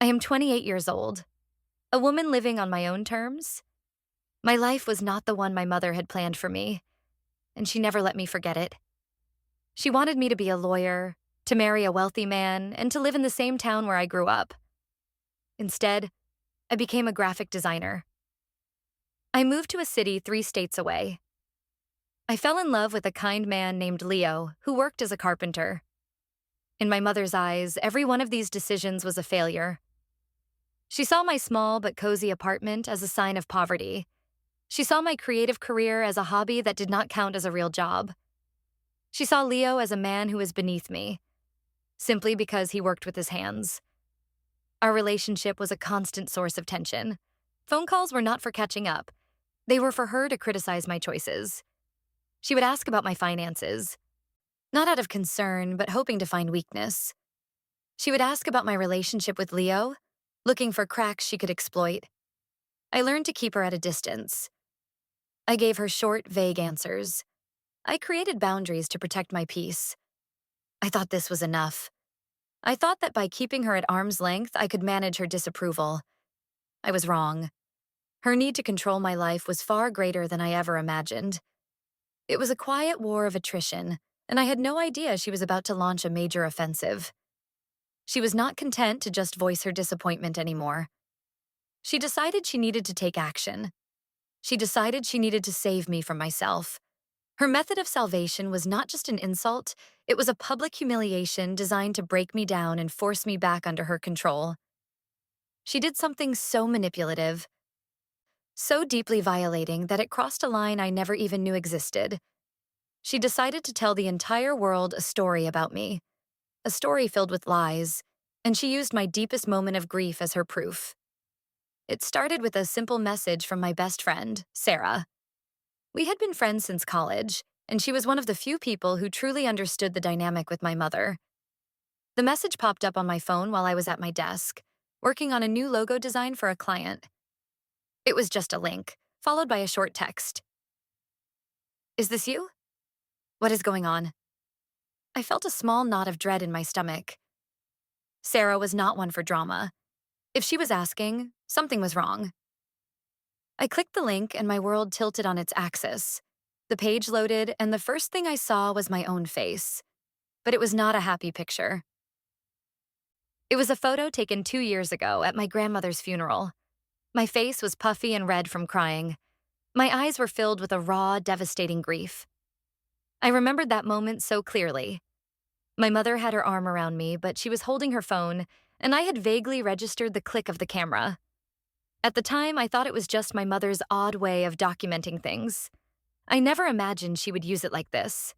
I am 28 years old, a woman living on my own terms. My life was not the one my mother had planned for me, and she never let me forget it. She wanted me to be a lawyer, to marry a wealthy man, and to live in the same town where I grew up. Instead, I became a graphic designer. I moved to a city 3 states away. I fell in love with a kind man named Leo who worked as a carpenter. In my mother's eyes, every one of these decisions was a failure. She saw my small but cozy apartment as a sign of poverty. She saw my creative career as a hobby that did not count as a real job. She saw Leo as a man who was beneath me, simply because he worked with his hands. Our relationship was a constant source of tension. Phone calls were not for catching up. They were for her to criticize my choices. She would ask about my finances, not out of concern, but hoping to find weakness. She would ask about my relationship with Leo, looking for cracks she could exploit. I learned to keep her at a distance. I gave her short, vague answers. I created boundaries to protect my peace. I thought this was enough. I thought that by keeping her at arm's length, I could manage her disapproval. I was wrong. Her need to control my life was far greater than I ever imagined. It was a quiet war of attrition, and I had no idea she was about to launch a major offensive. She was not content to just voice her disappointment anymore. She decided she needed to take action. She decided she needed to save me from myself. Her method of salvation was not just an insult, it was a public humiliation designed to break me down and force me back under her control. She did something so manipulative, so deeply violating that it crossed a line I never even knew existed. She decided to tell the entire world a story about me, a story filled with lies, and she used my deepest moment of grief as her proof. It started with a simple message from my best friend, Sarah. We had been friends since college, and she was one of the few people who truly understood the dynamic with my mother. The message popped up on my phone while I was at my desk, working on a new logo design for a client. It was just a link, followed by a short text. "Is this you? What is going on?" I felt a small knot of dread in my stomach. Sarah was not one for drama. If she was asking, something was wrong. I clicked the link and my world tilted on its axis. The page loaded, and the first thing I saw was my own face. But it was not a happy picture. It was a photo taken 2 years ago at my grandmother's funeral. My face was puffy and red from crying. My eyes were filled with a raw, devastating grief. I remembered that moment so clearly. My mother had her arm around me, but she was holding her phone, and I had vaguely registered the click of the camera. At the time, I thought it was just my mother's odd way of documenting things. I never imagined she would use it like this.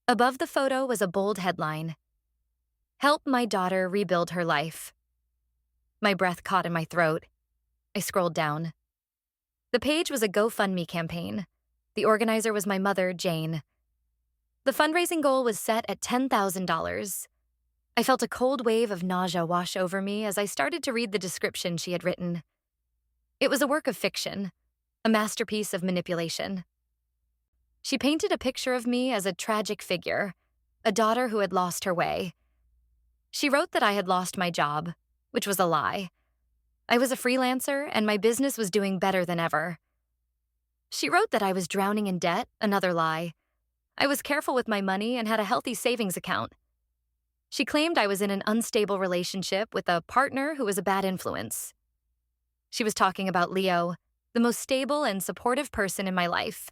Above the photo was a bold headline: "Help my daughter rebuild her life." My breath caught in my throat. I scrolled down. The page was a GoFundMe campaign. The organizer was my mother, Jane. The fundraising goal was set at $10,000. I felt a cold wave of nausea wash over me as I started to read the description she had written. It was a work of fiction, a masterpiece of manipulation. She painted a picture of me as a tragic figure, a daughter who had lost her way. She wrote that I had lost my job, which was a lie. I was a freelancer, and my business was doing better than ever. She wrote that I was drowning in debt, another lie. I was careful with my money and had a healthy savings account. She claimed I was in an unstable relationship with a partner who was a bad influence. She was talking about Leo, the most stable and supportive person in my life.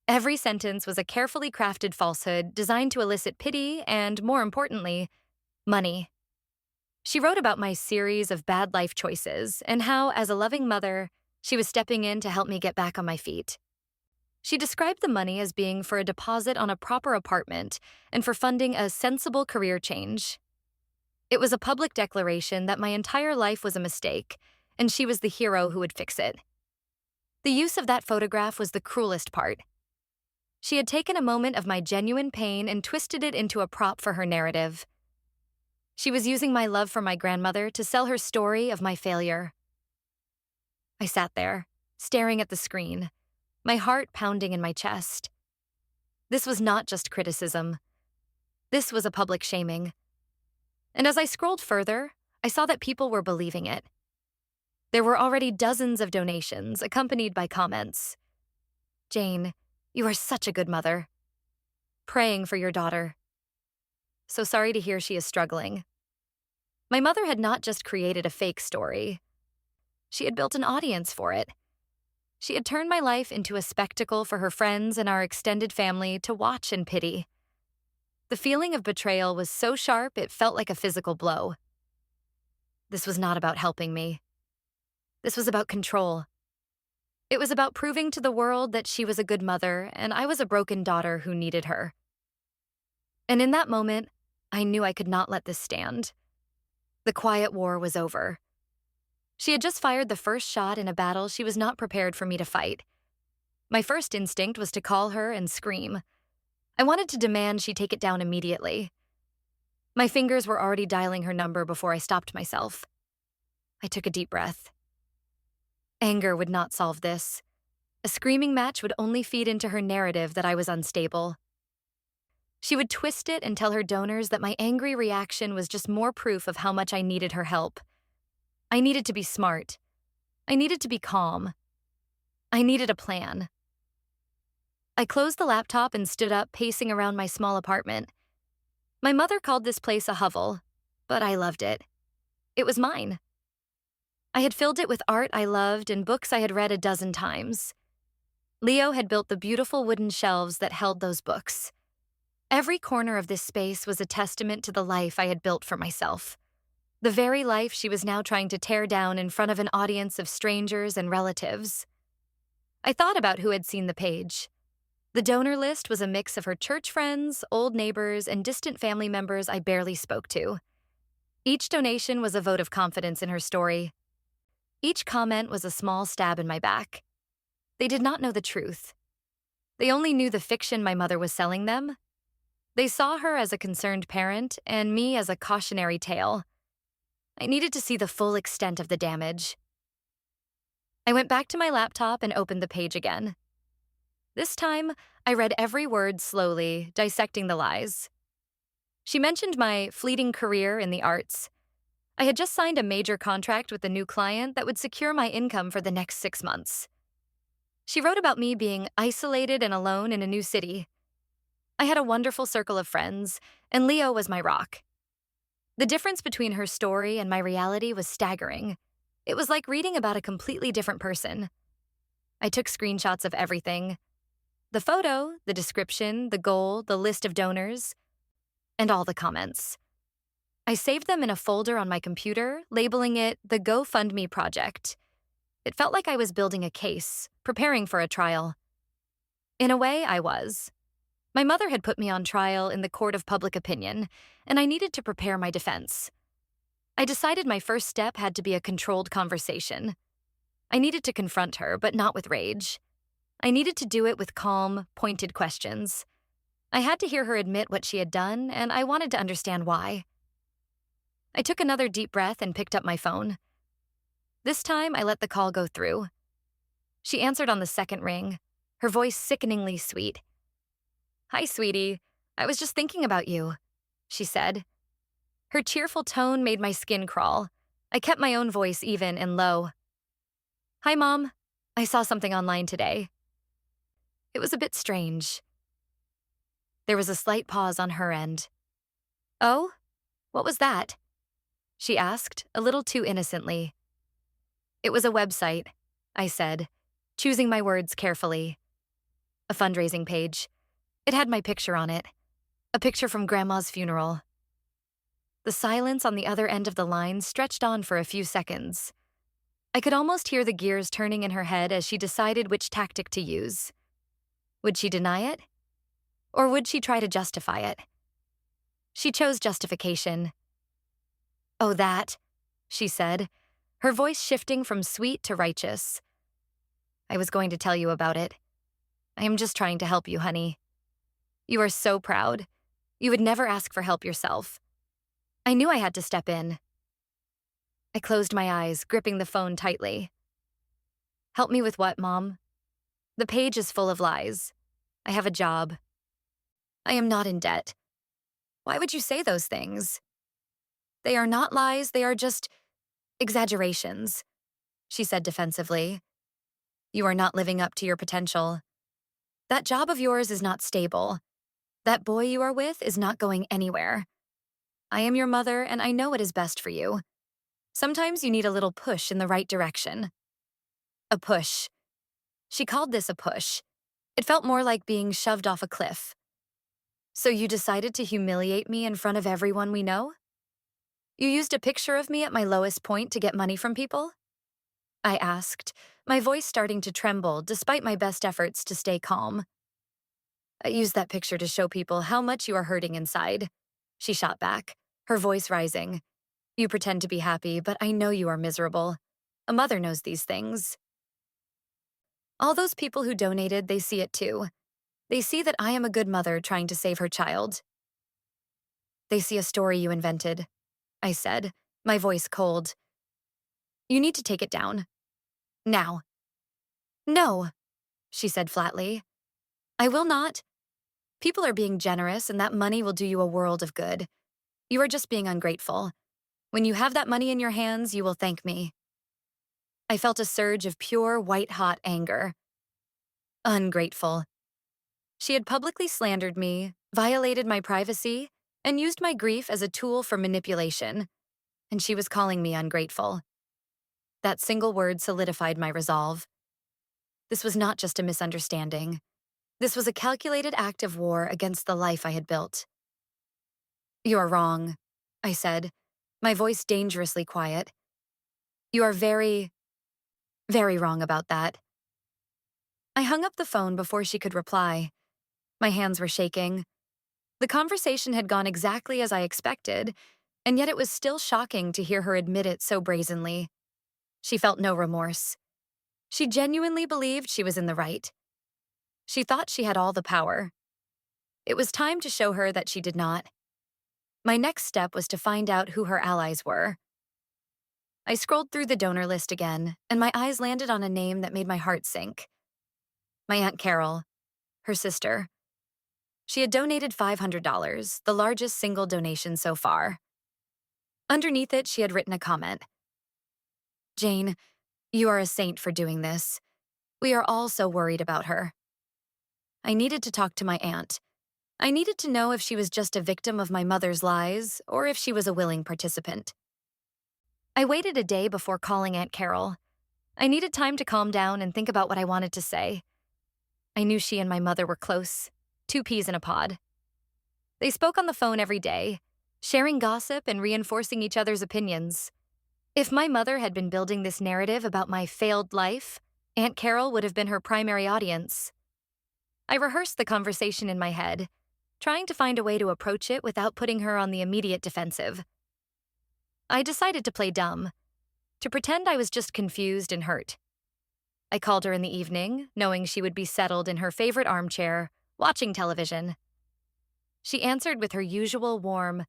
Every sentence was a carefully crafted falsehood designed to elicit pity and, more importantly, money. She wrote about my series of bad life choices and how, as a loving mother, she was stepping in to help me get back on my feet. She described the money as being for a deposit on a proper apartment and for funding a sensible career change. It was a public declaration that my entire life was a mistake, and she was the hero who would fix it. The use of that photograph was the cruelest part. She had taken a moment of my genuine pain and twisted it into a prop for her narrative. She was using my love for my grandmother to sell her story of my failure. I sat there, staring at the screen, my heart pounding in my chest. This was not just criticism. This was a public shaming. And as I scrolled further, I saw that people were believing it. There were already dozens of donations, accompanied by comments. "Jane, you are such a good mother. Praying for your daughter. So sorry to hear she is struggling." My mother had not just created a fake story. She had built an audience for it. She had turned my life into a spectacle for her friends and our extended family to watch and pity. The feeling of betrayal was so sharp it felt like a physical blow. This was not about helping me. This was about control. It was about proving to the world that she was a good mother and I was a broken daughter who needed her. And in that moment, I knew I could not let this stand. The quiet war was over. She had just fired the first shot in a battle she was not prepared for me to fight. My first instinct was to call her and scream. I wanted to demand she take it down immediately. My fingers were already dialing her number before I stopped myself. I took a deep breath. Anger would not solve this. A screaming match would only feed into her narrative that I was unstable. She would twist it and tell her donors that my angry reaction was just more proof of how much I needed her help. I needed to be smart. I needed to be calm. I needed a plan. I closed the laptop and stood up, pacing around my small apartment. My mother called this place a hovel, but I loved it. It was mine. I had filled it with art I loved and books I had read a dozen times. Leo had built the beautiful wooden shelves that held those books. Every corner of this space was a testament to the life I had built for myself. The very life she was now trying to tear down in front of an audience of strangers and relatives. I thought about who had seen the page. The donor list was a mix of her church friends, old neighbors, and distant family members I barely spoke to. Each donation was a vote of confidence in her story. Each comment was a small stab in my back. They did not know the truth. They only knew the fiction my mother was selling them. They saw her as a concerned parent and me as a cautionary tale. I needed to see the full extent of the damage. I went back to my laptop and opened the page again. This time, I read every word slowly, dissecting the lies. She mentioned my fleeting career in the arts. I had just signed a major contract with a new client that would secure my income for the next 6 months. She wrote about me being isolated and alone in a new city. I had a wonderful circle of friends, and Leo was my rock. The difference between her story and my reality was staggering. It was like reading about a completely different person. I took screenshots of everything. The photo, the description, the goal, the list of donors, and all the comments. I saved them in a folder on my computer, labeling it the GoFundMe project. It felt like I was building a case, preparing for a trial. In a way, I was. My mother had put me on trial in the court of public opinion, and I needed to prepare my defense. I decided my first step had to be a controlled conversation. I needed to confront her, but not with rage. I needed to do it with calm, pointed questions. I had to hear her admit what she had done, and I wanted to understand why. I took another deep breath and picked up my phone. This time, I let the call go through. She answered on the second ring, her voice sickeningly sweet. "Hi, sweetie. I was just thinking about you," she said. Her cheerful tone made my skin crawl. I kept my own voice even and low. "Hi, Mom. I saw something online today." It was a bit strange. There was a slight pause on her end. "Oh? What was that?" she asked, a little too innocently. "It was a website," I said, choosing my words carefully. "A fundraising page. It had my picture on it. A picture from Grandma's funeral." The silence on the other end of the line stretched on for a few seconds. I could almost hear the gears turning in her head as she decided which tactic to use. Would she deny it? Or would she try to justify it? She chose justification. "Oh, that," she said, her voice shifting from sweet to righteous. "I was going to tell you about it. I am just trying to help you, honey. You are so proud. You would never ask for help yourself. I knew I had to step in." I closed my eyes, gripping the phone tightly. "Help me with what, Mom?" "The page is full of lies. I have a job. I am not in debt." "Why would you say those things?" They are not lies, they are just exaggerations, she said defensively. You are not living up to your potential. That job of yours is not stable. That boy you are with is not going anywhere. I am your mother, and I know what is best for you. Sometimes you need a little push in the right direction. A push. She called this a push. It felt more like being shoved off a cliff. So you decided to humiliate me in front of everyone we know? You used a picture of me at my lowest point to get money from people? I asked, my voice starting to tremble despite my best efforts to stay calm. I used that picture to show people how much you are hurting inside, she shot back, her voice rising. You pretend to be happy, but I know you are miserable. A mother knows these things. All those people who donated, they see it too. They see that I am a good mother trying to save her child. They see a story you invented, I said, my voice cold. You need to take it down. Now. No, she said flatly. I will not. People are being generous, and that money will do you a world of good. You are just being ungrateful. When you have that money in your hands, you will thank me. I felt a surge of pure, white-hot anger. Ungrateful. She had publicly slandered me, violated my privacy, and used my grief as a tool for manipulation. And she was calling me ungrateful. That single word solidified my resolve. This was not just a misunderstanding. This was a calculated act of war against the life I had built. You are wrong, I said, my voice dangerously quiet. You are very, very wrong about that. I hung up the phone before she could reply. My hands were shaking. The conversation had gone exactly as I expected, and yet it was still shocking to hear her admit it so brazenly. She felt no remorse. She genuinely believed she was in the right. She thought she had all the power. It was time to show her that she did not. My next step was to find out who her allies were. I scrolled through the donor list again, and my eyes landed on a name that made my heart sink. My Aunt Carol, her sister. She had donated $500, the largest single donation so far. Underneath it, she had written a comment. Jane, you are a saint for doing this. We are all so worried about her. I needed to talk to my aunt. I needed to know if she was just a victim of my mother's lies or if she was a willing participant. I waited a day before calling Aunt Carol. I needed time to calm down and think about what I wanted to say. I knew she and my mother were close, two peas in a pod. They spoke on the phone every day, sharing gossip and reinforcing each other's opinions. If my mother had been building this narrative about my failed life, Aunt Carol would have been her primary audience. I rehearsed the conversation in my head, trying to find a way to approach it without putting her on the immediate defensive. I decided to play dumb, to pretend I was just confused and hurt. I called her in the evening, knowing she would be settled in her favorite armchair, watching television. She answered with her usual warm,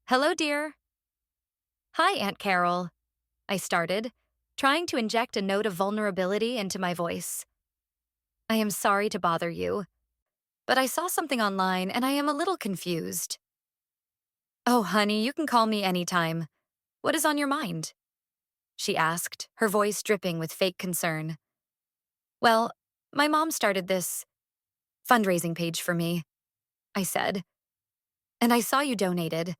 "Hello, dear." "Hi, Aunt Carol," I started, trying to inject a note of vulnerability into my voice. "I am sorry to bother you, but I saw something online and I am a little confused." "Oh, honey, you can call me anytime. What is on your mind?" she asked, her voice dripping with fake concern. "Well, my mom started this fundraising page for me," I said. "And I saw you donated.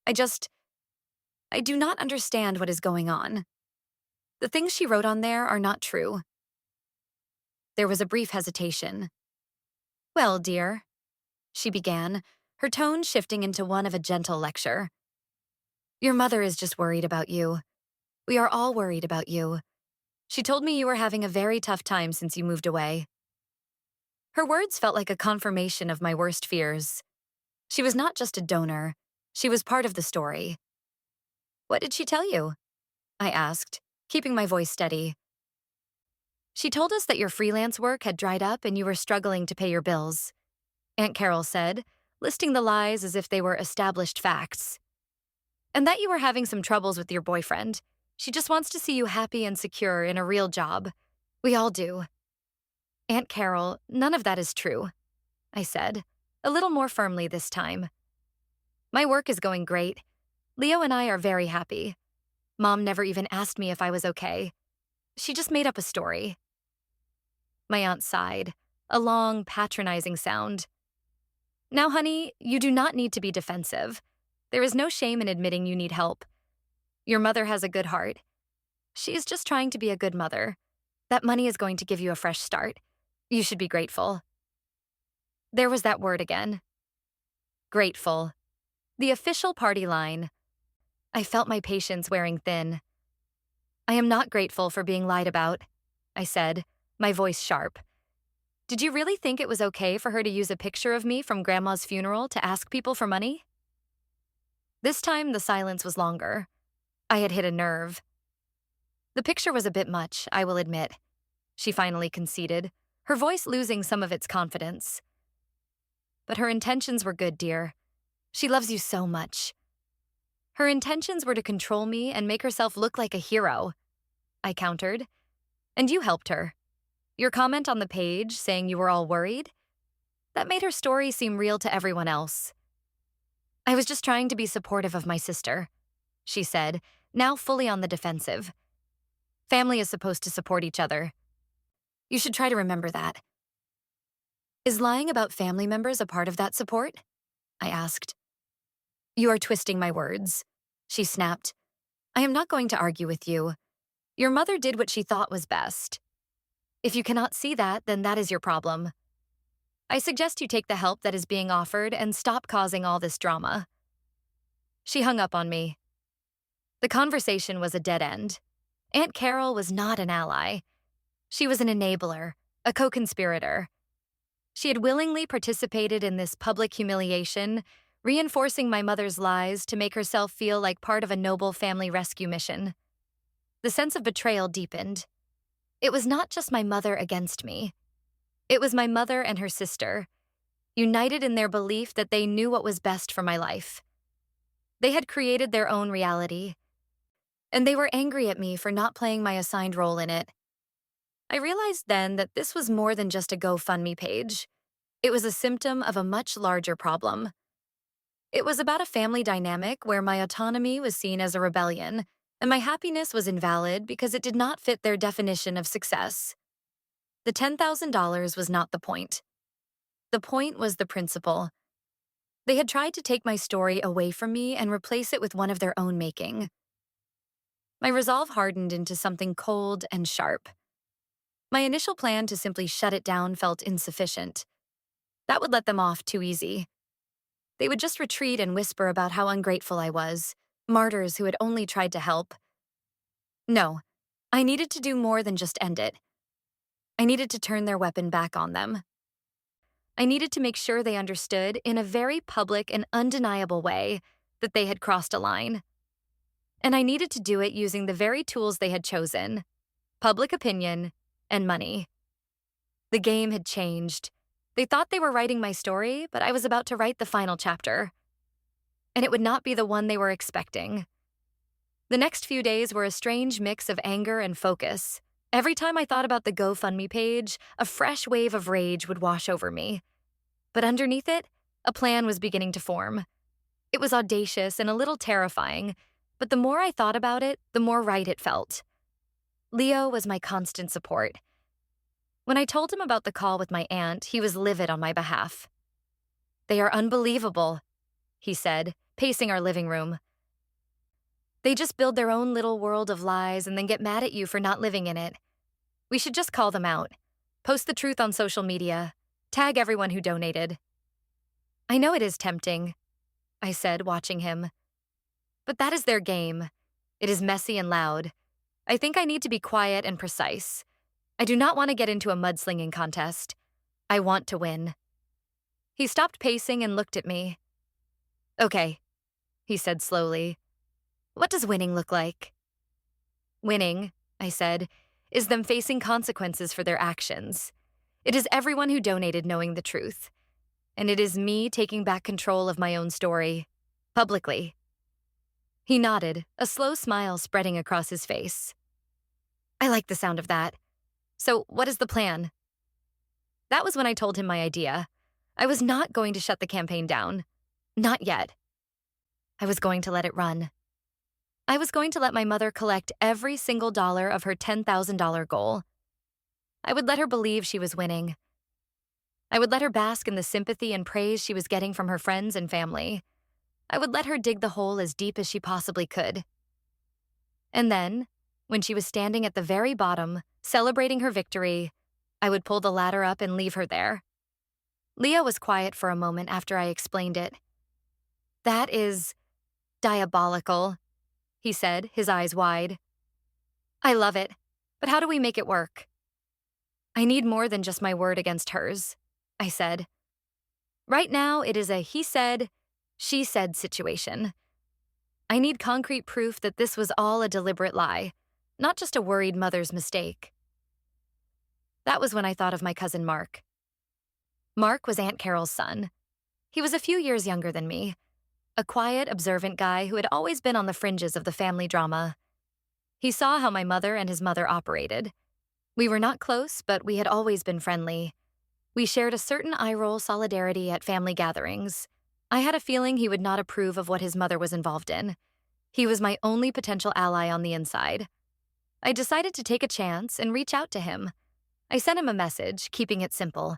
I do not understand what is going on. The things she wrote on there are not true." There was a brief hesitation. "Well, dear," she began, her tone shifting into one of a gentle lecture. "Your mother is just worried about you. We are all worried about you. She told me you were having a very tough time since you moved away." Her words felt like a confirmation of my worst fears. She was not just a donor. She was part of the story. "What did she tell you?" I asked, keeping my voice steady. "She told us that your freelance work had dried up and you were struggling to pay your bills," Aunt Carol said, listing the lies as if they were established facts. "And that you were having some troubles with your boyfriend. She just wants to see you happy and secure in a real job. We all do." "Aunt Carol, none of that is true," I said, a little more firmly this time. "My work is going great. Leo and I are very happy. Mom never even asked me if I was okay. She just made up a story. My aunt sighed, a long, patronizing sound. Now, honey, you do not need to be defensive. There is no shame in admitting you need help. Your mother has a good heart. She is just trying to be a good mother. That money is going to give you a fresh start. You should be grateful. There was that word again. Grateful. The official party line. I felt my patience wearing thin. I am not grateful for being lied about, I said, my voice sharp. Did you really think it was okay for her to use a picture of me from Grandma's funeral to ask people for money? This time, the silence was longer. I had hit a nerve. The picture was a bit much, I will admit, she finally conceded, her voice losing some of its confidence. But her intentions were good, dear. She loves you so much. Her intentions were to control me and make herself look like a hero, I countered. And you helped her. Your comment on the page saying you were all worried? That made her story seem real to everyone else. I was just trying to be supportive of my sister, she said, now fully on the defensive. Family is supposed to support each other. You should try to remember that. Is lying about family members a part of that support? I asked. You are twisting my words, she snapped. I am not going to argue with you. Your mother did what she thought was best. If you cannot see that, then that is your problem. I suggest you take the help that is being offered and stop causing all this drama. She hung up on me. The conversation was a dead end. Aunt Carol was not an ally. She was an enabler, a co-conspirator. She had willingly participated in this public humiliation, reinforcing my mother's lies to make herself feel like part of a noble family rescue mission. The sense of betrayal deepened. It was not just my mother against me. It was my mother and her sister, united in their belief that they knew what was best for my life. They had created their own reality, and they were angry at me for not playing my assigned role in it. I realized then that this was more than just a GoFundMe page. It was a symptom of a much larger problem. It was about a family dynamic where my autonomy was seen as a rebellion, and my happiness was invalid because it did not fit their definition of success. The $10,000 was not the point. The point was the principle. They had tried to take my story away from me and replace it with one of their own making. My resolve hardened into something cold and sharp. My initial plan to simply shut it down felt insufficient. That would let them off too easy. They would just retreat and whisper about how ungrateful I was, martyrs who had only tried to help. No, I needed to do more than just end it. I needed to turn their weapon back on them. I needed to make sure they understood, in a very public and undeniable way, that they had crossed a line. And I needed to do it using the very tools they had chosen: public opinion and money. The game had changed. They thought they were writing my story, but I was about to write the final chapter. And it would not be the one they were expecting. The next few days were a strange mix of anger and focus. Every time I thought about the GoFundMe page, a fresh wave of rage would wash over me. But underneath it, a plan was beginning to form. It was audacious and a little terrifying, but the more I thought about it, the more right it felt. Leo was my constant support. When I told him about the call with my aunt, he was livid on my behalf. They are unbelievable, he said, pacing our living room. They just build their own little world of lies and then get mad at you for not living in it. We should just call them out. Post the truth on social media. Tag everyone who donated. I know it is tempting, I said, watching him. But that is their game. It is messy and loud. I think I need to be quiet and precise. I do not want to get into a mudslinging contest. I want to win. He stopped pacing and looked at me. Okay, he said slowly. What does winning look like? Winning, I said, is them facing consequences for their actions. It is everyone who donated knowing the truth. And it is me taking back control of my own story, publicly. He nodded, a slow smile spreading across his face. I like the sound of that. So, what is the plan? That was when I told him my idea. I was not going to shut the campaign down. Not yet. I was going to let it run. I was going to let my mother collect every single dollar of her $10,000 goal. I would let her believe she was winning. I would let her bask in the sympathy and praise she was getting from her friends and family. I would let her dig the hole as deep as she possibly could. And then, when she was standing at the very bottom, celebrating her victory, I would pull the ladder up and leave her there. Leo was quiet for a moment after I explained it. "That is diabolical," he said, his eyes wide. "I love it, but how do we make it work?" "I need more than just my word against hers," I said. "Right now, it is a he said, she said situation. I need concrete proof that this was all a deliberate lie, not just a worried mother's mistake." That was when I thought of my cousin Mark. Mark was Aunt Carol's son. He was a few years younger than me, a quiet, observant guy who had always been on the fringes of the family drama. He saw how my mother and his mother operated. We were not close, but we had always been friendly. We shared a certain eye-roll solidarity at family gatherings. I had a feeling he would not approve of what his mother was involved in. He was my only potential ally on the inside. I decided to take a chance and reach out to him. I sent him a message, keeping it simple.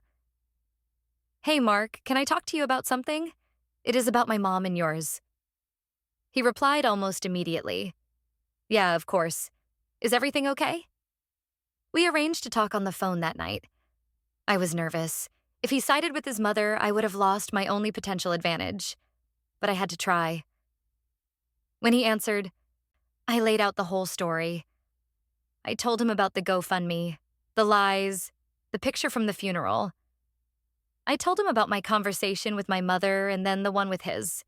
"Hey, Mark, can I talk to you about something? It is about my mom and yours." He replied almost immediately. "Yeah, of course. Is everything okay?" We arranged to talk on the phone that night. I was nervous. If he sided with his mother, I would have lost my only potential advantage. But I had to try. When he answered, I laid out the whole story. I told him about the GoFundMe, the lies, the picture from the funeral. I told him about my conversation with my mother and then the one with his.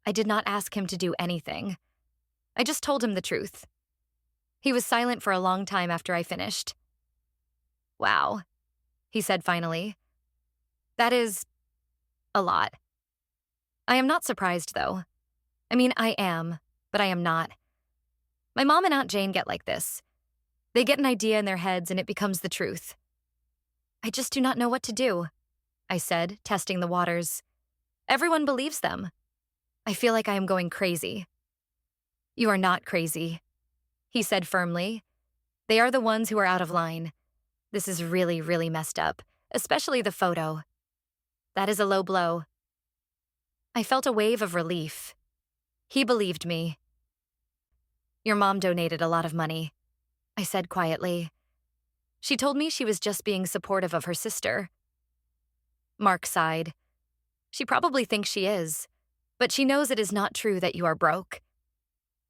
I did not ask him to do anything. I just told him the truth. He was silent for a long time after I finished. "Wow," he said finally. "That is a lot." I am not surprised, though. I mean, I am, but I am not. My mom and Aunt Jane get like this. They get an idea in their heads and it becomes the truth. "I just do not know what to do," I said, testing the waters. "Everyone believes them. I feel like I am going crazy." "You are not crazy," he said firmly. "They are the ones who are out of line. This is really, really messed up, especially the photo. That is a low blow." I felt a wave of relief. He believed me. "Your mom donated a lot of money," I said quietly. "She told me she was just being supportive of her sister." Mark sighed. "She probably thinks she is, but she knows it is not true that you are broke.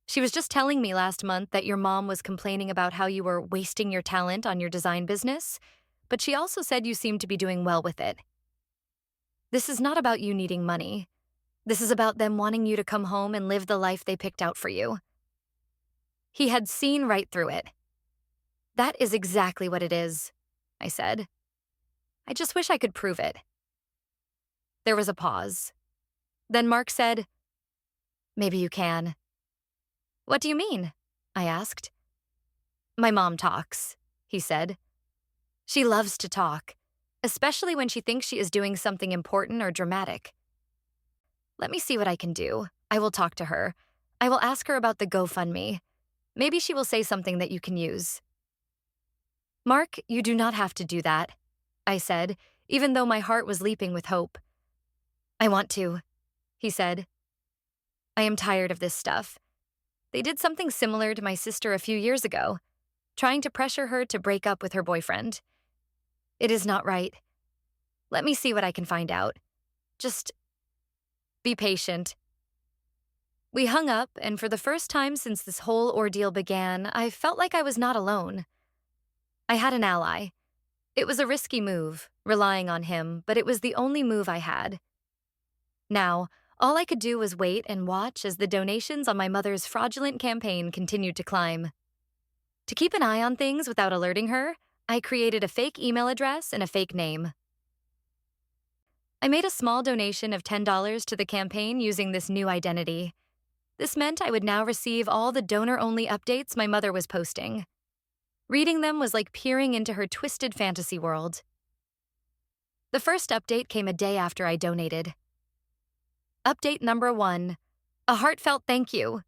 She was just telling me last month that your mom was complaining about how you were wasting your talent on your design business, but she also said you seemed to be doing well with it. This is not about you needing money. This is about them wanting you to come home and live the life they picked out for you." He had seen right through it. "That is exactly what it is," I said. "I just wish I could prove it." There was a pause. Then Mark said, "Maybe you can." "What do you mean?" I asked. "My mom talks," he said. "She loves to talk, especially when she thinks she is doing something important or dramatic. Let me see what I can do. I will talk to her. I will ask her about the GoFundMe. Maybe she will say something that you can use." "Mark, you do not have to do that," I said, even though my heart was leaping with hope. "I want to," he said. "I am tired of this stuff. They did something similar to my sister a few years ago, trying to pressure her to break up with her boyfriend. It is not right. Let me see what I can find out. Just be patient." We hung up, and for the first time since this whole ordeal began, I felt like I was not alone. I had an ally. It was a risky move, relying on him, but it was the only move I had. Now, all I could do was wait and watch as the donations on my mother's fraudulent campaign continued to climb. To keep an eye on things without alerting her, I created a fake email address and a fake name. I made a small donation of $10 to the campaign using this new identity. This meant I would now receive all the donor-only updates my mother was posting. Reading them was like peering into her twisted fantasy world. The first update came a day after I donated. Update number 1. A heartfelt thank you,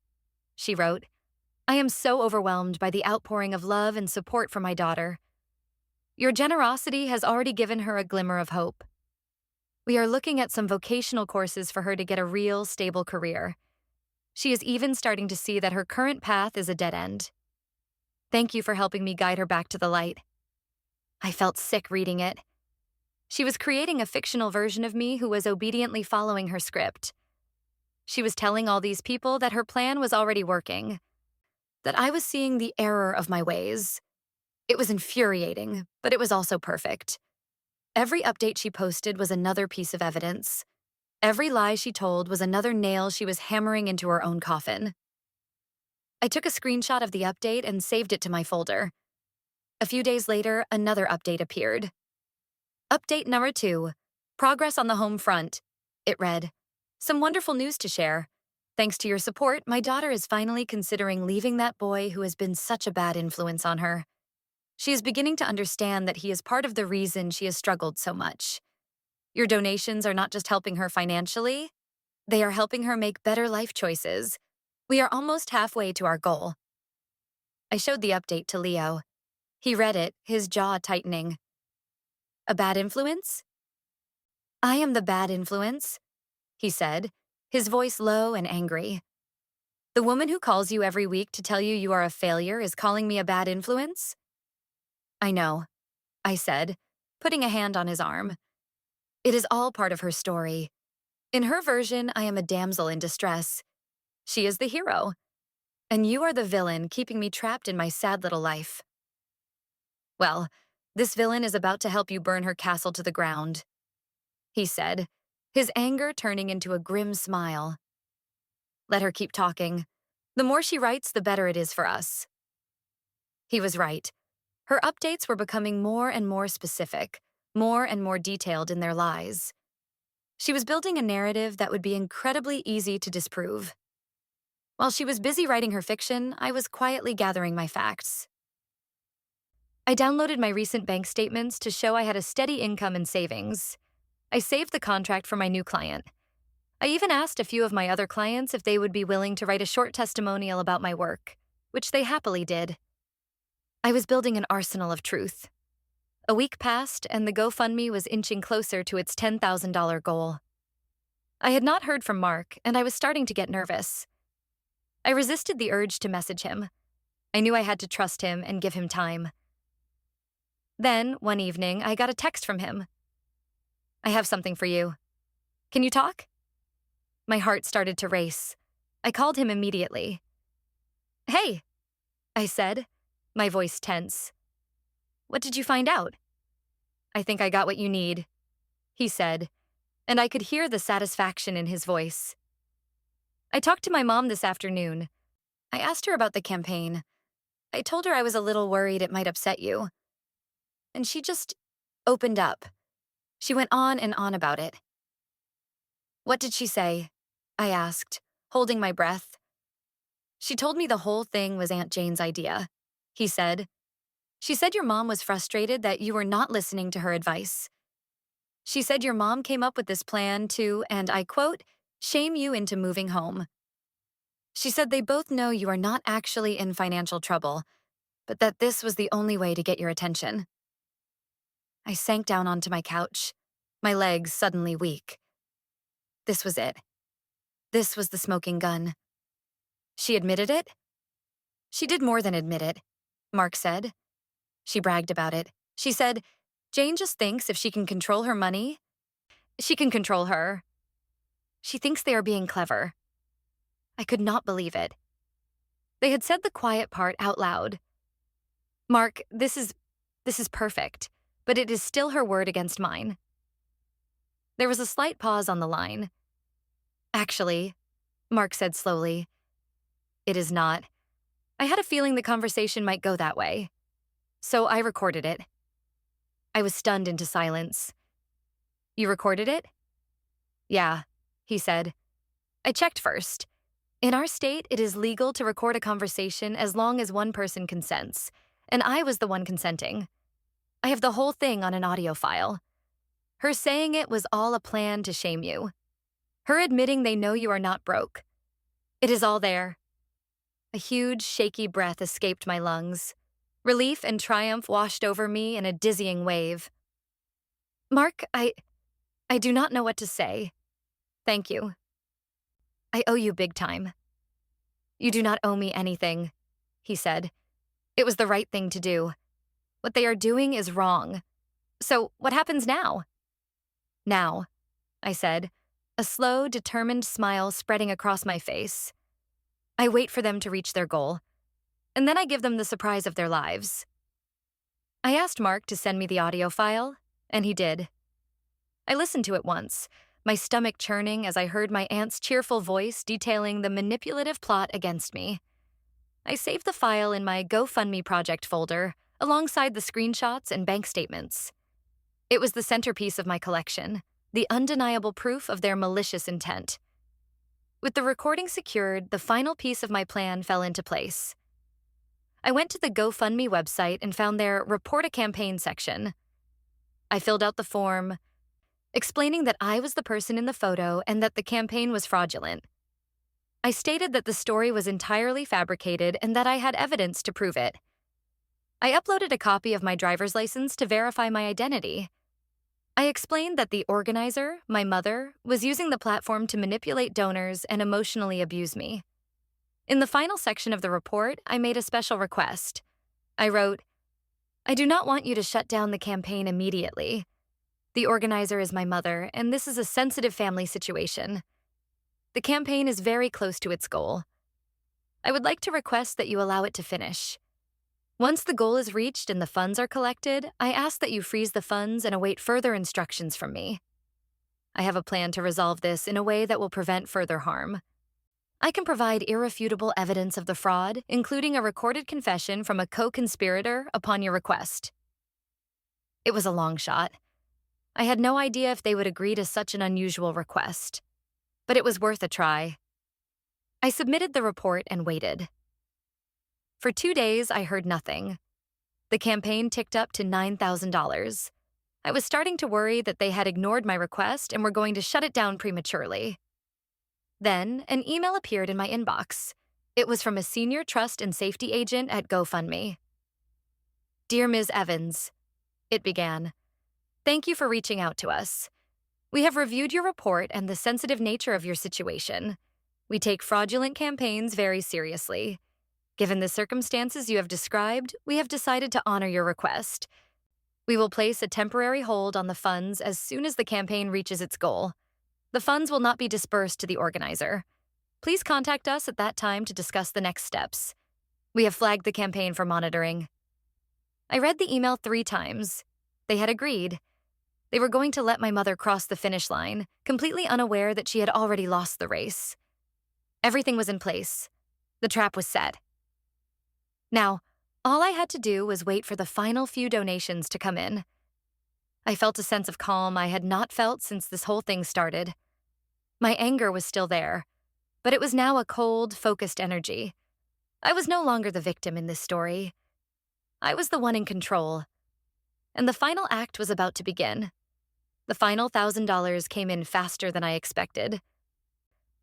she wrote. I am so overwhelmed by the outpouring of love and support for my daughter. Your generosity has already given her a glimmer of hope. We are looking at some vocational courses for her to get a real, stable career. She is even starting to see that her current path is a dead end. Thank you for helping me guide her back to the light. I felt sick reading it. She was creating a fictional version of me who was obediently following her script. She was telling all these people that her plan was already working, that I was seeing the error of my ways. It was infuriating, but it was also perfect. Every update she posted was another piece of evidence. Every lie she told was another nail she was hammering into her own coffin. I took a screenshot of the update and saved it to my folder. A few days later, another update appeared. Update number 2, progress on the home front. It read, some wonderful news to share. Thanks to your support, my daughter is finally considering leaving that boy who has been such a bad influence on her. She is beginning to understand that he is part of the reason she has struggled so much. Your donations are not just helping her financially, they are helping her make better life choices. We are almost halfway to our goal. I showed the update to Leo. He read it, his jaw tightening. A bad influence? I am the bad influence, he said, his voice low and angry. The woman who calls you every week to tell you you are a failure is calling me a bad influence? I know, I said, putting a hand on his arm. It is all part of her story. In her version, I am a damsel in distress. She is the hero. And you are the villain keeping me trapped in my sad little life. Well, this villain is about to help you burn her castle to the ground, he said, his anger turning into a grim smile. Let her keep talking. The more she writes, the better it is for us. He was right. Her updates were becoming more and more specific, more and more detailed in their lies. She was building a narrative that would be incredibly easy to disprove. While she was busy writing her fiction, I was quietly gathering my facts. I downloaded my recent bank statements to show I had a steady income and savings. I saved the contract for my new client. I even asked a few of my other clients if they would be willing to write a short testimonial about my work, which they happily did. I was building an arsenal of truth. A week passed, and the GoFundMe was inching closer to its $10,000 goal. I had not heard from Mark, and I was starting to get nervous. I resisted the urge to message him. I knew I had to trust him and give him time. Then, one evening, I got a text from him. I have something for you. Can you talk? My heart started to race. I called him immediately. Hey, I said, my voice tense. What did you find out? I think I got what you need, he said, and I could hear the satisfaction in his voice. I talked to my mom this afternoon. I asked her about the campaign. I told her I was a little worried it might upset you. And she just opened up. She went on and on about it. What did she say? I asked, holding my breath. She told me the whole thing was Aunt Jane's idea, he said. She said your mom was frustrated that you were not listening to her advice. She said your mom came up with this plan to, and I quote, shame you into moving home. She said they both know you are not actually in financial trouble, but that this was the only way to get your attention. I sank down onto my couch, my legs suddenly weak. This was it. This was the smoking gun. She admitted it? She did more than admit it, Mark said. She bragged about it. She said, Jane just thinks if she can control her money, she can control her. She thinks they are being clever. I could not believe it. They had said the quiet part out loud. Mark, this is perfect, but it is still her word against mine. There was a slight pause on the line. Actually, Mark said slowly, it is not. I had a feeling the conversation might go that way. So I recorded it. I was stunned into silence. You recorded it? Yeah, he said. I checked first. In our state, it is legal to record a conversation as long as one person consents, and I was the one consenting. I have the whole thing on an audio file. Her saying it was all a plan to shame you. Her admitting they know you are not broke. It is all there. A huge, shaky breath escaped my lungs. Relief and triumph washed over me in a dizzying wave. Mark, I do not know what to say. Thank you. I owe you big time. You do not owe me anything, he said. It was the right thing to do. What they are doing is wrong. So what happens now? Now, I said, a slow, determined smile spreading across my face. I wait for them to reach their goal, and then I give them the surprise of their lives. I asked Mark to send me the audio file, and he did. I listened to it once, my stomach churning as I heard my aunt's cheerful voice detailing the manipulative plot against me. I saved the file in my GoFundMe project folder, alongside the screenshots and bank statements. It was the centerpiece of my collection, the undeniable proof of their malicious intent. With the recording secured, the final piece of my plan fell into place. I went to the GoFundMe website and found their Report a Campaign section. I filled out the form, explaining that I was the person in the photo and that the campaign was fraudulent. I stated that the story was entirely fabricated and that I had evidence to prove it. I uploaded a copy of my driver's license to verify my identity. I explained that the organizer, my mother, was using the platform to manipulate donors and emotionally abuse me. In the final section of the report, I made a special request. I wrote, I do not want you to shut down the campaign immediately. The organizer is my mother, and this is a sensitive family situation. The campaign is very close to its goal. I would like to request that you allow it to finish. Once the goal is reached and the funds are collected, I ask that you freeze the funds and await further instructions from me. I have a plan to resolve this in a way that will prevent further harm. I can provide irrefutable evidence of the fraud, including a recorded confession from a co-conspirator upon your request. It was a long shot. I had no idea if they would agree to such an unusual request, but it was worth a try. I submitted the report and waited. For 2 days, I heard nothing. The campaign ticked up to $9,000. I was starting to worry that they had ignored my request and were going to shut it down prematurely. Then, an email appeared in my inbox. It was from a senior trust and safety agent at GoFundMe. Dear Ms. Evans, it began. Thank you for reaching out to us. We have reviewed your report and the sensitive nature of your situation. We take fraudulent campaigns very seriously. Given the circumstances you have described, we have decided to honor your request. We will place a temporary hold on the funds as soon as the campaign reaches its goal. The funds will not be dispersed to the organizer. Please contact us at that time to discuss the next steps. We have flagged the campaign for monitoring. I read the email 3 times. They had agreed. They were going to let my mother cross the finish line, completely unaware that she had already lost the race. Everything was in place. The trap was set. Now, all I had to do was wait for the final few donations to come in. I felt a sense of calm I had not felt since this whole thing started. My anger was still there, but it was now a cold, focused energy. I was no longer the victim in this story. I was the one in control. And the final act was about to begin. The final $1,000 came in faster than I expected.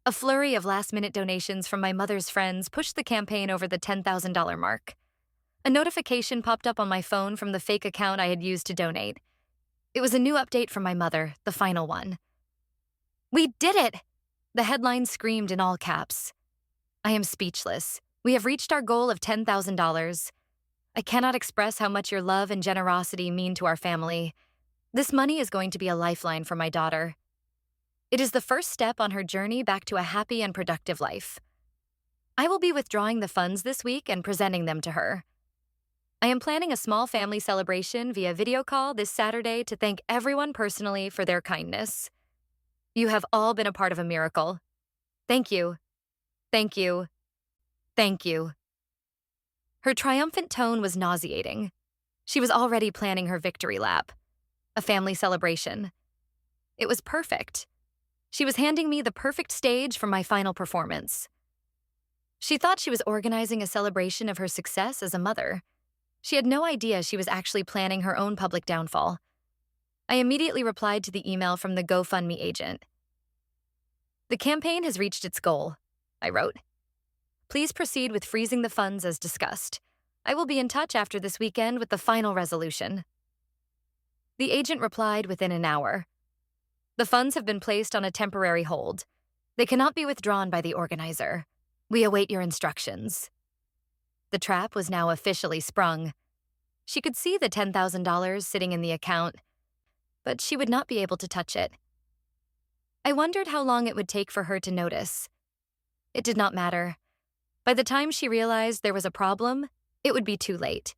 A flurry of last-minute donations from my mother's friends pushed the campaign over the $10,000 mark. A notification popped up on my phone from the fake account I had used to donate. It was a new update from my mother, the final one. We did it! The headline screamed in all caps. I am speechless. We have reached our goal of $10,000. I cannot express how much your love and generosity mean to our family. This money is going to be a lifeline for my daughter. It is the first step on her journey back to a happy and productive life. I will be withdrawing the funds this week and presenting them to her. I am planning a small family celebration via video call this Saturday to thank everyone personally for their kindness. You have all been a part of a miracle. Thank you. Thank you. Thank you. Her triumphant tone was nauseating. She was already planning her victory lap. A family celebration. It was perfect. She was handing me the perfect stage for my final performance. She thought she was organizing a celebration of her success as a mother. She had no idea she was actually planning her own public downfall. I immediately replied to the email from the GoFundMe agent. The campaign has reached its goal, I wrote. Please proceed with freezing the funds as discussed. I will be in touch after this weekend with the final resolution. The agent replied within an hour. The funds have been placed on a temporary hold. They cannot be withdrawn by the organizer. We await your instructions. The trap was now officially sprung. She could see the $10,000 sitting in the account, but she would not be able to touch it. I wondered how long it would take for her to notice. It did not matter. By the time she realized there was a problem, it would be too late.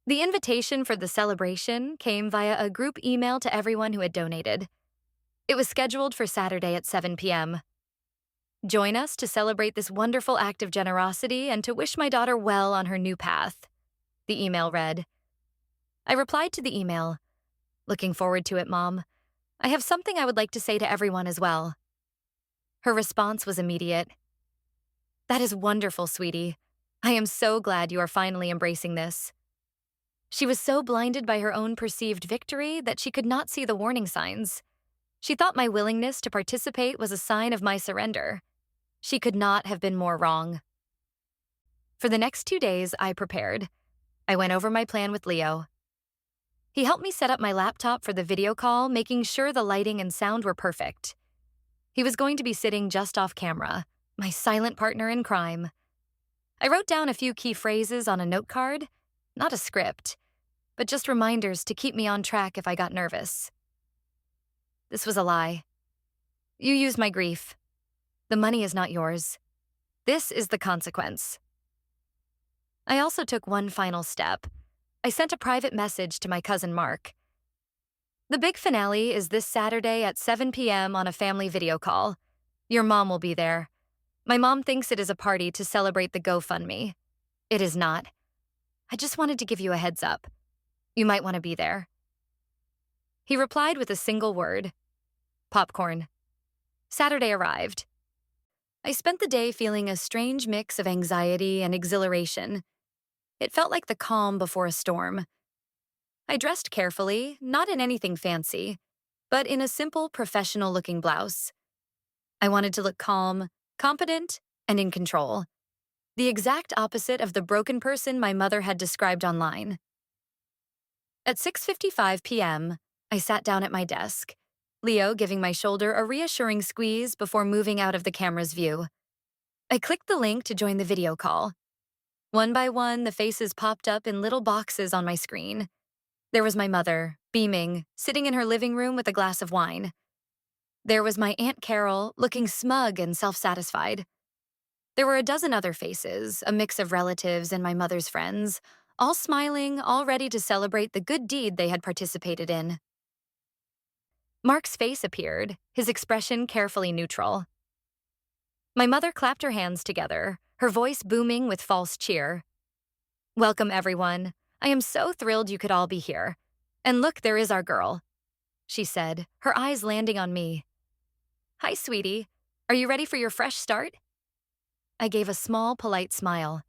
The invitation for the celebration came via a group email to everyone who had donated. It was scheduled for Saturday at 7 p.m. Join us to celebrate this wonderful act of generosity and to wish my daughter well on her new path, the email read. I replied to the email. Looking forward to it, Mom. I have something I would like to say to everyone as well. Her response was immediate. That is wonderful, sweetie. I am so glad you are finally embracing this. She was so blinded by her own perceived victory that she could not see the warning signs. She thought my willingness to participate was a sign of my surrender. She could not have been more wrong. For the next 2 days, I prepared. I went over my plan with Leo. He helped me set up my laptop for the video call, making sure the lighting and sound were perfect. He was going to be sitting just off camera, my silent partner in crime. I wrote down a few key phrases on a note card, not a script, but just reminders to keep me on track if I got nervous. This was a lie. You used my grief. The money is not yours. This is the consequence. I also took one final step. I sent a private message to my cousin Mark. The big finale is this Saturday at 7 p.m. on a family video call. Your mom will be there. My mom thinks it is a party to celebrate the GoFundMe. It is not. I just wanted to give you a heads up. You might want to be there. He replied with a single word. Popcorn. Saturday arrived. I spent the day feeling a strange mix of anxiety and exhilaration. It felt like the calm before a storm. I dressed carefully, not in anything fancy, but in a simple, professional-looking blouse. I wanted to look calm, competent, and in control. The exact opposite of the broken person my mother had described online. At 6:55 p.m., I sat down at my desk, Leo giving my shoulder a reassuring squeeze before moving out of the camera's view. I clicked the link to join the video call. One by one, the faces popped up in little boxes on my screen. There was my mother, beaming, sitting in her living room with a glass of wine. There was my Aunt Carol, looking smug and self-satisfied. There were a dozen other faces, a mix of relatives and my mother's friends, all smiling, all ready to celebrate the good deed they had participated in. Mark's face appeared, his expression carefully neutral. My mother clapped her hands together, her voice booming with false cheer. Welcome, everyone. I am so thrilled you could all be here. And look, there is our girl, she said, her eyes landing on me. Hi, sweetie. Are you ready for your fresh start? I gave a small, polite smile.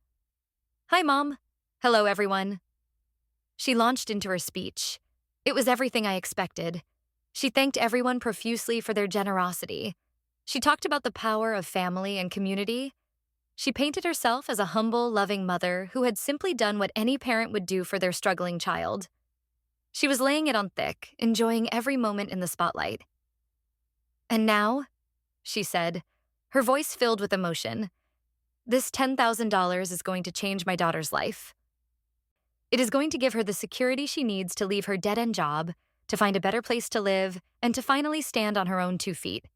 Hi, Mom. Hello, everyone. She launched into her speech. It was everything I expected. She thanked everyone profusely for their generosity. She talked about the power of family and community. She painted herself as a humble, loving mother who had simply done what any parent would do for their struggling child. She was laying it on thick, enjoying every moment in the spotlight. And now, she said, her voice filled with emotion, this $10,000 is going to change my daughter's life. It is going to give her the security she needs to leave her dead-end job, to find a better place to live, and to finally stand on her own 2 feet.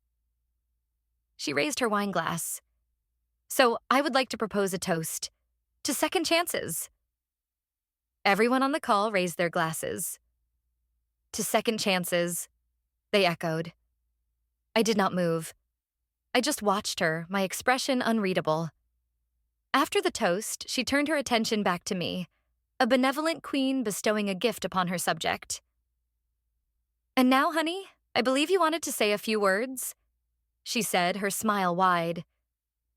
She raised her wine glass. So I would like to propose a toast to second chances. Everyone on the call raised their glasses. To second chances, they echoed. I did not move. I just watched her, my expression unreadable. After the toast, she turned her attention back to me, a benevolent queen bestowing a gift upon her subject. And now, honey, I believe you wanted to say a few words, she said, her smile wide.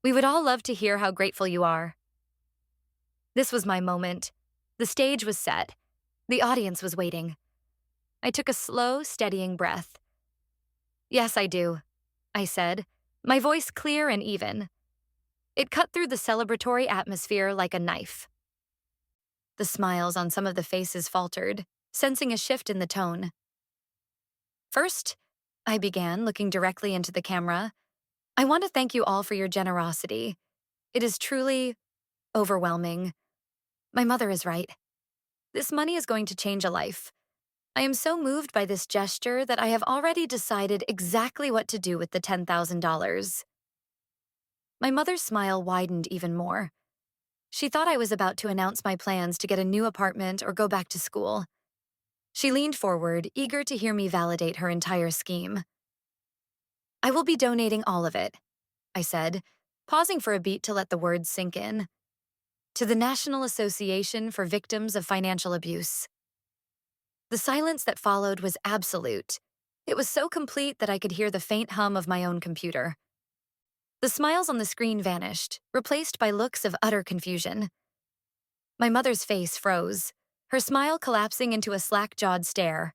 We would all love to hear how grateful you are. This was my moment. The stage was set. The audience was waiting. I took a slow, steadying breath. Yes, I do, I said, my voice clear and even. It cut through the celebratory atmosphere like a knife. The smiles on some of the faces faltered, sensing a shift in the tone. First, I began, looking directly into the camera. I want to thank you all for your generosity. It is truly overwhelming. My mother is right. This money is going to change a life. I am so moved by this gesture that I have already decided exactly what to do with the $10,000. My mother's smile widened even more. She thought I was about to announce my plans to get a new apartment or go back to school. She leaned forward, eager to hear me validate her entire scheme. I will be donating all of it, I said, pausing for a beat to let the words sink in, to the National Association for Victims of Financial Abuse. The silence that followed was absolute. It was so complete that I could hear the faint hum of my own computer. The smiles on the screen vanished, replaced by looks of utter confusion. My mother's face froze, her smile collapsing into a slack-jawed stare.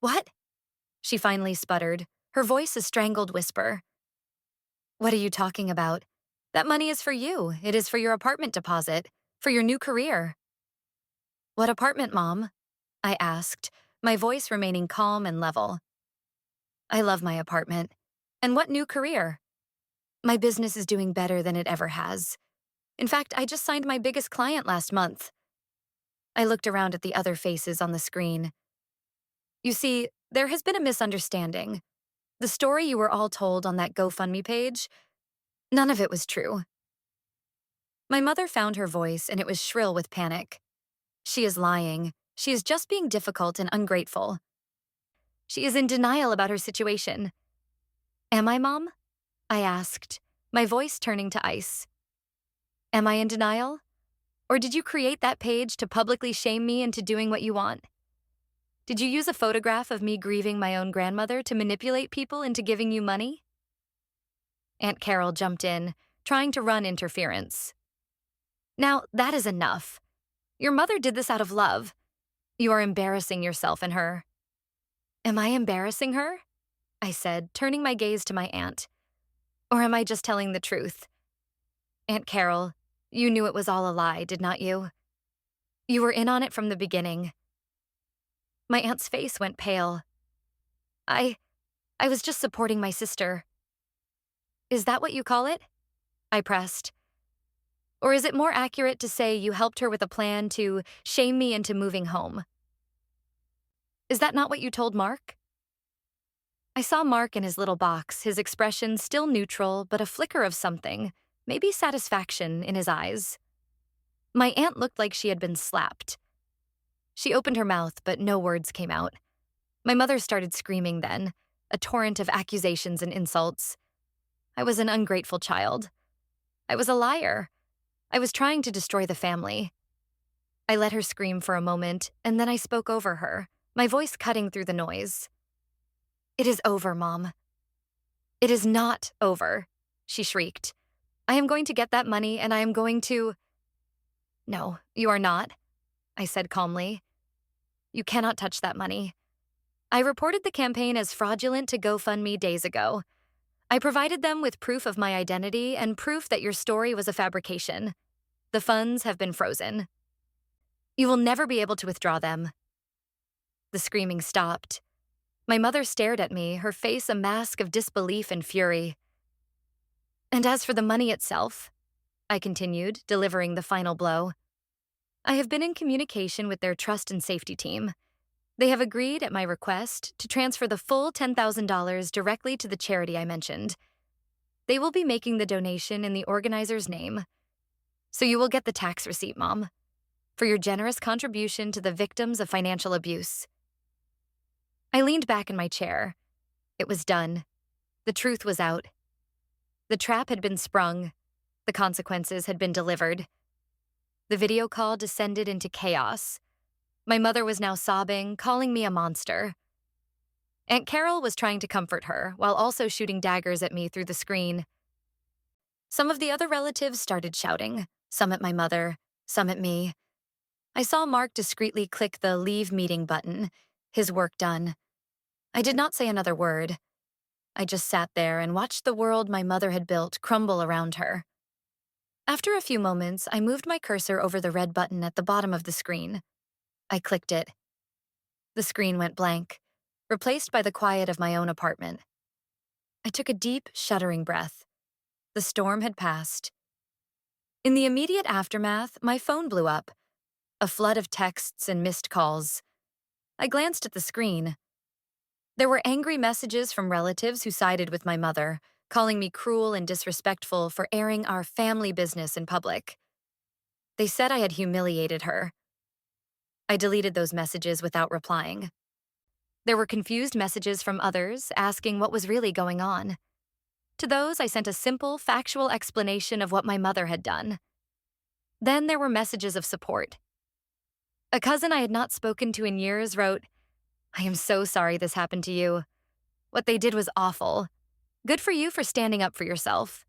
What? She finally sputtered, her voice a strangled whisper. What are you talking about? That money is for you. It is for your apartment deposit, for your new career. What apartment, Mom? I asked, my voice remaining calm and level. I love my apartment. And what new career? My business is doing better than it ever has. In fact, I just signed my biggest client last month. I looked around at the other faces on the screen. You see, there has been a misunderstanding. The story you were all told on that GoFundMe page, none of it was true. My mother found her voice, and it was shrill with panic. She is lying. She is just being difficult and ungrateful. She is in denial about her situation. Am I, Mom? I asked, my voice turning to ice. Am I in denial? Or did you create that page to publicly shame me into doing what you want? Did you use a photograph of me grieving my own grandmother to manipulate people into giving you money? Aunt Carol jumped in, trying to run interference. Now, that is enough. Your mother did this out of love. You are embarrassing yourself and her. Am I embarrassing her? I said, turning my gaze to my aunt. Or am I just telling the truth? Aunt Carol, you knew it was all a lie, did not you? You were in on it from the beginning. My aunt's face went pale. I was just supporting my sister. Is that what you call it? I pressed. Or is it more accurate to say you helped her with a plan to shame me into moving home? Is that not what you told Mark? I saw Mark in his little box, his expression still neutral, but a flicker of something, maybe satisfaction, in his eyes. My aunt looked like she had been slapped. She opened her mouth, but no words came out. My mother started screaming then, a torrent of accusations and insults. I was an ungrateful child. I was a liar. I was trying to destroy the family. I let her scream for a moment, and then I spoke over her, my voice cutting through the noise. It is over, Mom. It is not over, she shrieked. I am going to get that money, and I am going to... No, you are not, I said calmly. You cannot touch that money. I reported the campaign as fraudulent to GoFundMe days ago. I provided them with proof of my identity and proof that your story was a fabrication. The funds have been frozen. You will never be able to withdraw them. The screaming stopped. My mother stared at me, her face a mask of disbelief and fury. And as for the money itself, I continued, delivering the final blow, I have been in communication with their trust and safety team. They have agreed, at my request, to transfer the full $10,000 directly to the charity I mentioned. They will be making the donation in the organizer's name. So you will get the tax receipt, Mom, for your generous contribution to the victims of financial abuse. I leaned back in my chair. It was done. The truth was out. The trap had been sprung. The consequences had been delivered. The video call descended into chaos. My mother was now sobbing, calling me a monster. Aunt Carol was trying to comfort her, while also shooting daggers at me through the screen. Some of the other relatives started shouting, some at my mother, some at me. I saw Mark discreetly click the leave meeting button, his work done. I did not say another word. I just sat there and watched the world my mother had built crumble around her. After a few moments, I moved my cursor over the red button at the bottom of the screen. I clicked it. The screen went blank, replaced by the quiet of my own apartment. I took a deep, shuddering breath. The storm had passed. In the immediate aftermath, my phone blew up, a flood of texts and missed calls. I glanced at the screen. There were angry messages from relatives who sided with my mother, calling me cruel and disrespectful for airing our family business in public. They said I had humiliated her. I deleted those messages without replying. There were confused messages from others asking what was really going on. To those, I sent a simple, factual explanation of what my mother had done. Then there were messages of support. A cousin I had not spoken to in years wrote, "I am so sorry this happened to you. What they did was awful. Good for you for standing up for yourself."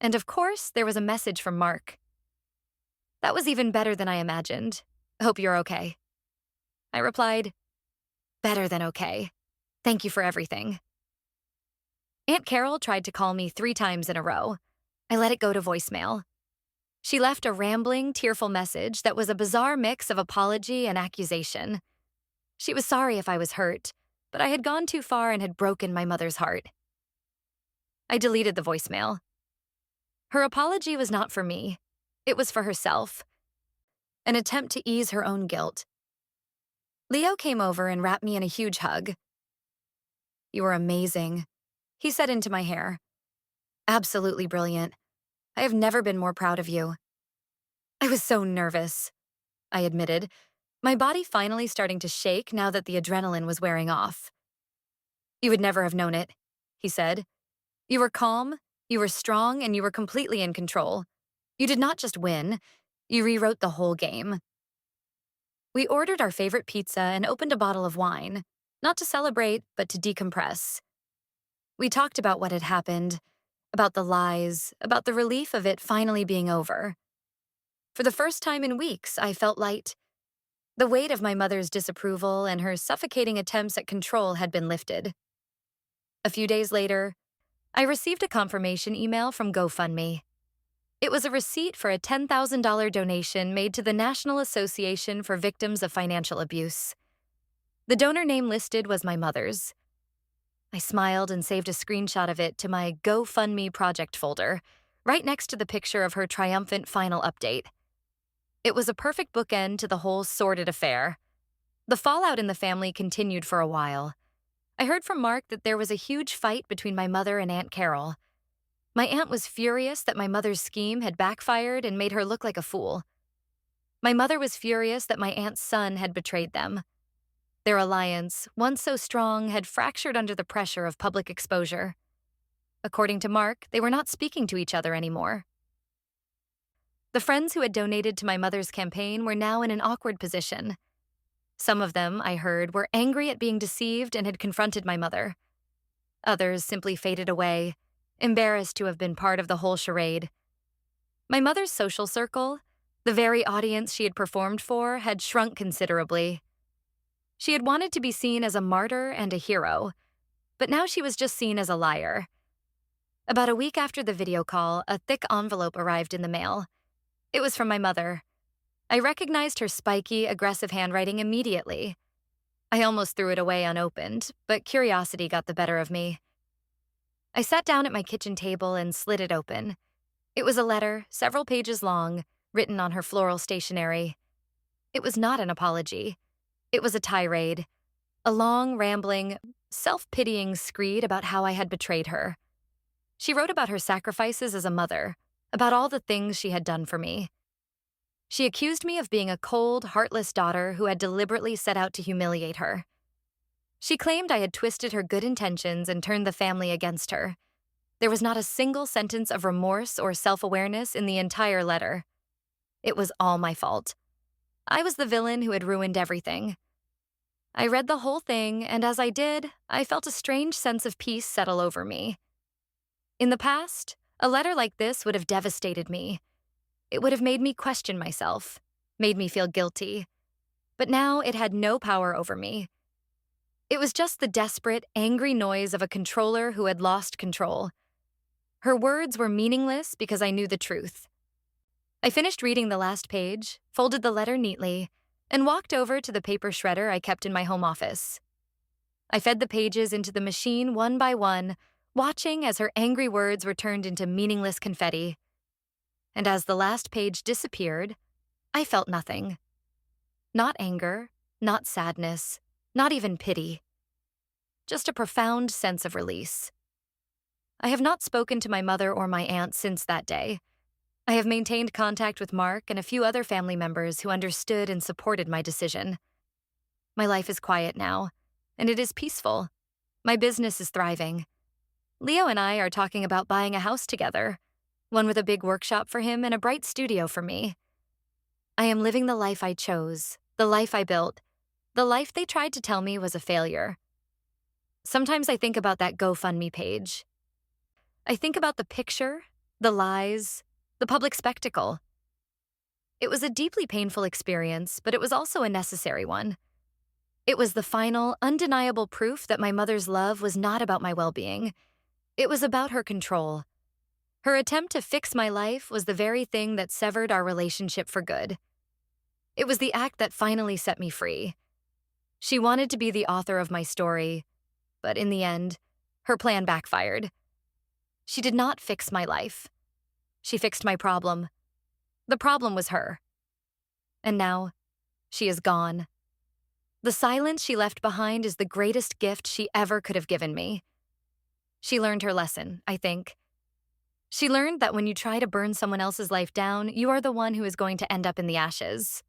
And of course, there was a message from Mark. "That was even better than I imagined. Hope you're okay." I replied, "Better than okay. Thank you for everything." Aunt Carol tried to call me 3 times in a row. I let it go to voicemail. She left a rambling, tearful message that was a bizarre mix of apology and accusation. She was sorry if I was hurt, but I had gone too far and had broken my mother's heart. I deleted the voicemail. Her apology was not for me. It was for herself. An attempt to ease her own guilt. Leo came over and wrapped me in a huge hug. "You were amazing," he said into my hair. "Absolutely brilliant. I have never been more proud of you." I was so nervous, I admitted, my body finally starting to shake now that the adrenaline was wearing off. "You would never have known it," he said. "You were calm, you were strong, and you were completely in control. You did not just win, you rewrote the whole game." We ordered our favorite pizza and opened a bottle of wine, not to celebrate, but to decompress. We talked about what had happened, about the lies, about the relief of it finally being over. For the first time in weeks, I felt light. The weight of my mother's disapproval and her suffocating attempts at control had been lifted. A few days later, I received a confirmation email from GoFundMe. It was a receipt for a $10,000 donation made to the National Association for Victims of Financial Abuse. The donor name listed was my mother's. I smiled and saved a screenshot of it to my GoFundMe project folder, right next to the picture of her triumphant final update. It was a perfect bookend to the whole sordid affair. The fallout in the family continued for a while. I heard from Mark that there was a huge fight between my mother and Aunt Carol. My aunt was furious that my mother's scheme had backfired and made her look like a fool. My mother was furious that my aunt's son had betrayed them. Their alliance, once so strong, had fractured under the pressure of public exposure. According to Mark, they were not speaking to each other anymore. The friends who had donated to my mother's campaign were now in an awkward position. Some of them, I heard, were angry at being deceived and had confronted my mother. Others simply faded away, embarrassed to have been part of the whole charade. My mother's social circle, the very audience she had performed for, had shrunk considerably. She had wanted to be seen as a martyr and a hero, but now she was just seen as a liar. About a week after the video call, a thick envelope arrived in the mail. It was from my mother. I recognized her spiky, aggressive handwriting immediately. I almost threw it away unopened, but curiosity got the better of me. I sat down at my kitchen table and slid it open. It was a letter, several pages long, written on her floral stationery. It was not an apology. It was a tirade, a long, rambling, self-pitying screed about how I had betrayed her. She wrote about her sacrifices as a mother, about all the things she had done for me. She accused me of being a cold, heartless daughter who had deliberately set out to humiliate her. She claimed I had twisted her good intentions and turned the family against her. There was not a single sentence of remorse or self-awareness in the entire letter. It was all my fault. I was the villain who had ruined everything. I read the whole thing, and as I did, I felt a strange sense of peace settle over me. In the past, a letter like this would have devastated me. It would have made me question myself, made me feel guilty. But now it had no power over me. It was just the desperate, angry noise of a controller who had lost control. Her words were meaningless because I knew the truth. I finished reading the last page, folded the letter neatly, and walked over to the paper shredder I kept in my home office. I fed the pages into the machine one by one, watching as her angry words were turned into meaningless confetti. And as the last page disappeared, I felt nothing. Not anger, not sadness, not even pity. Just a profound sense of release. I have not spoken to my mother or my aunt since that day. I have maintained contact with Mark and a few other family members who understood and supported my decision. My life is quiet now, and it is peaceful. My business is thriving. Leo and I are talking about buying a house together, one with a big workshop for him and a bright studio for me. I am living the life I chose, the life I built, the life they tried to tell me was a failure. Sometimes I think about that GoFundMe page. I think about the picture, the lies, the public spectacle. It was a deeply painful experience, but it was also a necessary one. It was the final, undeniable proof that my mother's love was not about my well-being. It was about her control. Her attempt to fix my life was the very thing that severed our relationship for good. It was the act that finally set me free. She wanted to be the author of my story, but in the end, her plan backfired. She did not fix my life. She fixed my problem. The problem was her. And now, she is gone. The silence she left behind is the greatest gift she ever could have given me. She learned her lesson, I think. She learned that when you try to burn someone else's life down, you are the one who is going to end up in the ashes.